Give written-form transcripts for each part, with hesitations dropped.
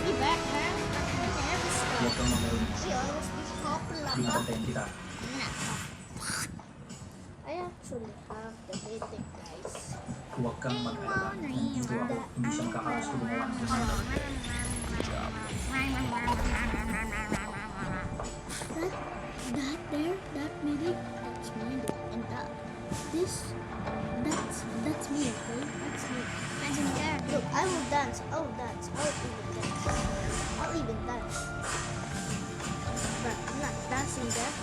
be back, man. Never stop. Huwag kang mamarunong. We always be popular. Binabantayan kita. I actually have the dating, guys. Huwag kang mag-alala. Nandito ako. Hindi siya makakalas kung gumawa ng gusto. That there, that Millie, that's Millie, and that's me, okay? That's me. Imagine there. Look, I will dance. I'll dance. I'll even dance. But I'm not dancing there.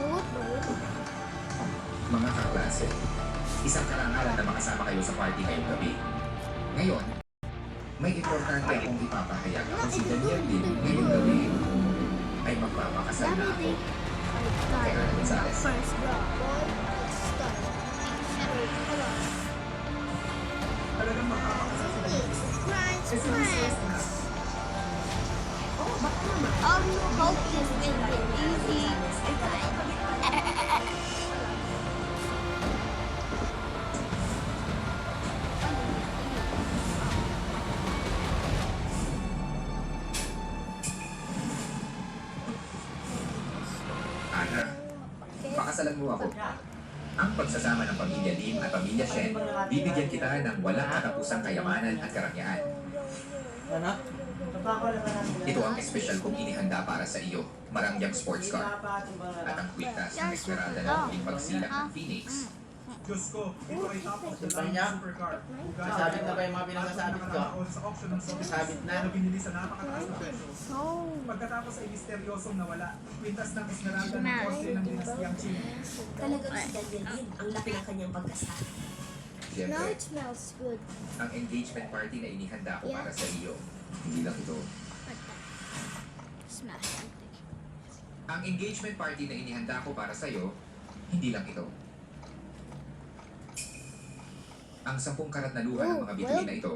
Whoa. Mga kaklase, isang karangalan na makasama kayo sa party ngayong gabi. Ngayon, may importante akong ipapahayag. Ako si Daniel din ngayong gabi ay magpapakasal na ako. Kaya Gonzales. First bro, boy, let's start. Hold on. Talagang magpapakasal sila. Friends. Oh, you hope this will be easy. Ana, pakasalan mo ako. Ang pagsasama ng pamilya Lim at pamilya Shen, bibigyan kita ng walang katapusang kayamanan at karangyaan. Anak, Ito ang espesyal kong inihanda para sa iyo, Marangyang Sports Car. At ang kwintas ng Esmeralda na muling pagsilak ng Phoenix. Diyos ko, ito ay tapos Ito na ba lang niya? ng supercar. Sabit na ba yung mga pinakasabit ko? Sa auction ng Sotheby's Sabit na? na binili sa napakataas na presyo. Oh. Pagkatapos ay misteryosong nawala, kwintas ng Esmeralda ng Corte ng Dinastyang Qing. Talagang si Daniel din ang laki ng kanyang pagkasal. Now Siyempre, it smells good. ang engagement party na inihanda ko para sa iyo, hindi lang ito. Smash something. Ang engagement party na inihanda ko para sa iyo, hindi lang ito. Ang 10 karat na luha ng mga bituin na ito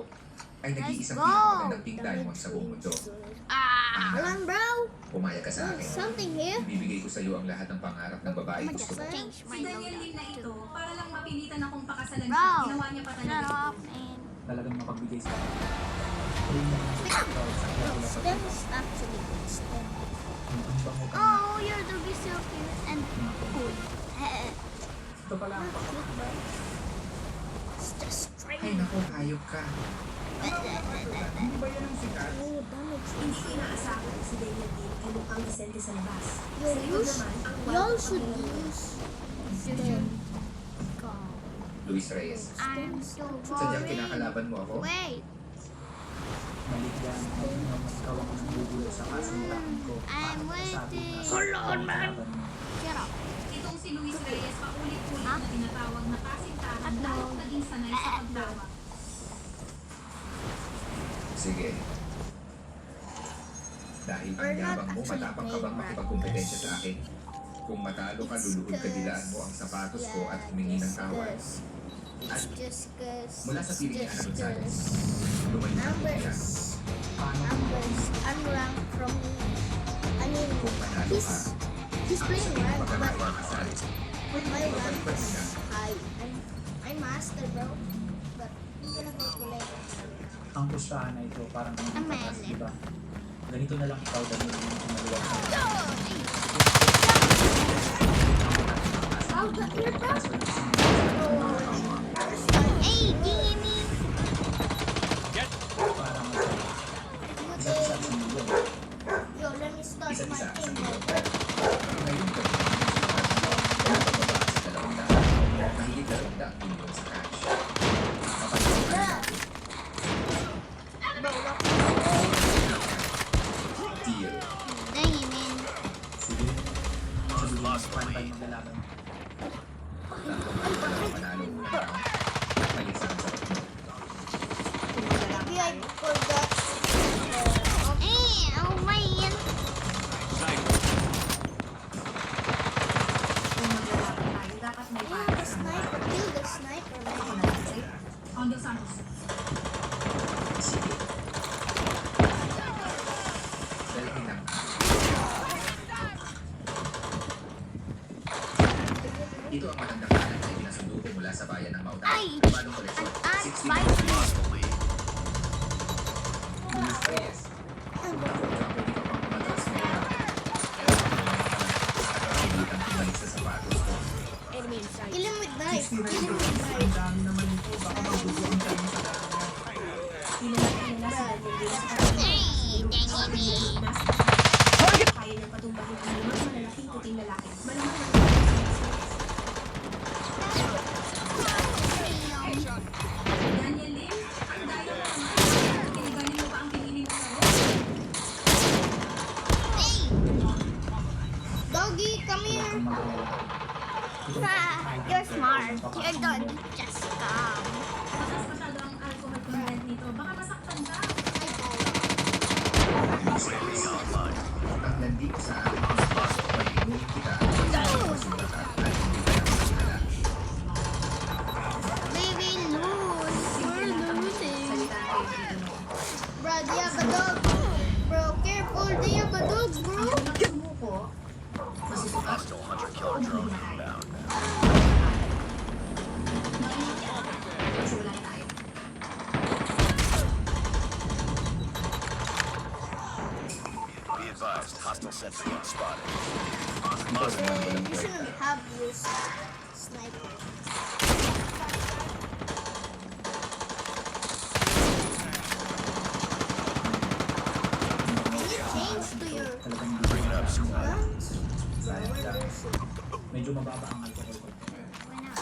ay nag-iisang Let's go! pinakamagandang pink diamond sa buong mundo. Hold on, bro. Pumayag ka sa There's akin. something here. Ibibigay ko sa iyo ang lahat ng pangarap ng babae gusto mo. Change Si Daniel Lim na ito, para lang mapilitan akong pakasalan Bro, siya, ginawa niya pa shut talaga. up and Talagang mapagbigay sa akin. Tuloy na lang ikaw sa kaya ko dapat stem is actually good stem. ang bango ka na. Oh, you're the be so cute and cool. Ito pala ang Cute, bro. It's just straight. Ay naku, hayop ka. Hindi ba yan ang sikat? Oh, damage. Hindi ko inaasahan na si Daniel din ay mukhang disente sa labas. Yo, Sa likod use, naman, ang y'all walang should pagkakailangan. use stem. Luis Reyes. I'm so Sadyang boring. kinakalaban mo ako? Wait, maligyan at mas ikaw ang nagbubulo sa kasintahan ko. I'm waiting. Hold on, man. Shut up. Itong si Luis Reyes, paulit-ulit na tinatawag na kasintahan, At lalo no. naging sanay sa pagtawag. Sige. Dahil ang We're not yabang mo, actually matapang ka playing bang makipagkumpetensya sa akin? Kung matalo ka, luluhod ka dilaan mo ang sapatos ko at humingi ng tawad. It's just cause. Mula sa It's piling ni just Ana Gonzales, cause. lumayo na ang pila. Numbers. Paano Numbers. Unranked from me. I mean, Kung manalo ka, he's ang playing sabihin well, pagka but nagpapasal, my rank babalik is ka. high. I'm master, bro. But I'm gonna go to like. ang pustahan na ito parang ang Ang patas, mali. diba? Ganito na lang ikaw dahil yung maluwag sa Oh, but you're back. Hey, Jimmy. parang isa-isa sa mundo. Yo, let me start my Isa-isa sa thing. mundo. Ngayon ka bababa sa 200, mahigit 200 milyon sa cash. Mapagpapalit natin. Bro, look. Deal. Dang it, man. Sige. Sabi mo, pantay maglalaban. Tatlong panalo muna lang. Palisan sa tatlo. Maybe I forgot. Oh man. Kung maglalaban tayo, dapat may Yeah, para. the sniper. Kill the sniper, man. On Dos Santos. Sige. Dalhin lang. Ito ang magandang kanan na pinasundo ko mula sa bayan ng Mautay. Ay! Bagong koleksyon, Ay, 60 spider. they have a dog. Bro, careful, they have a dog, bro. Sumuko, masusukat. Wala tayo. Be advised, hostile sentry on spotted. You shouldn't have used sniper. Can you change to your Bring it up, squad. guns? Medyo mababa ang alcohol ko. Why not?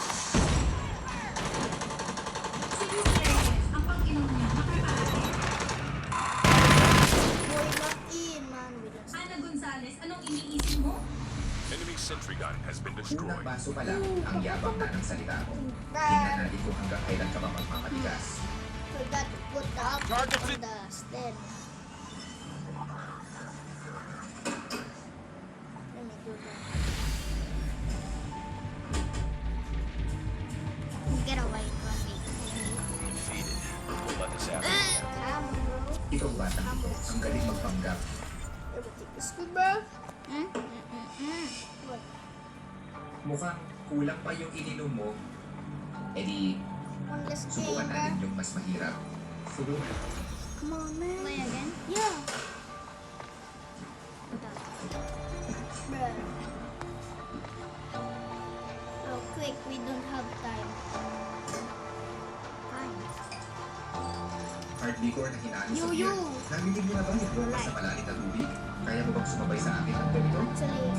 Si Reyes, ang pag-inom niya, nakakaarte. Boy, lock in, man. We don't Ana Gonzales, anong iniisip mo? Enemy sentry gun has been Unang destroyed. baso pa lang, ang yabang na ng salita mo. Tingnan natin kung hanggang kailan ka ba magpapatigas. forgot to put the up on the stand. Let me do that. Get away from me. Defeated. We'll let this happen. Come on, bro. Ikaw bata, ang galing magpanggap. Everything is good, bro. What? Mukhang kulang pa yung ininom mo. E di, One less game, subukan bro. natin yung mas mahirap. Sige. Come on, man. Play again? Yeah. Bruh. Oh, quick, we don't have time. Time. Hard liquor na hinalo sa Yo-yo. beer. Narinig mo na ba yung bukas sa malalim na tubig? Kaya mo bang sumabay sa akin ng ganito? Actually,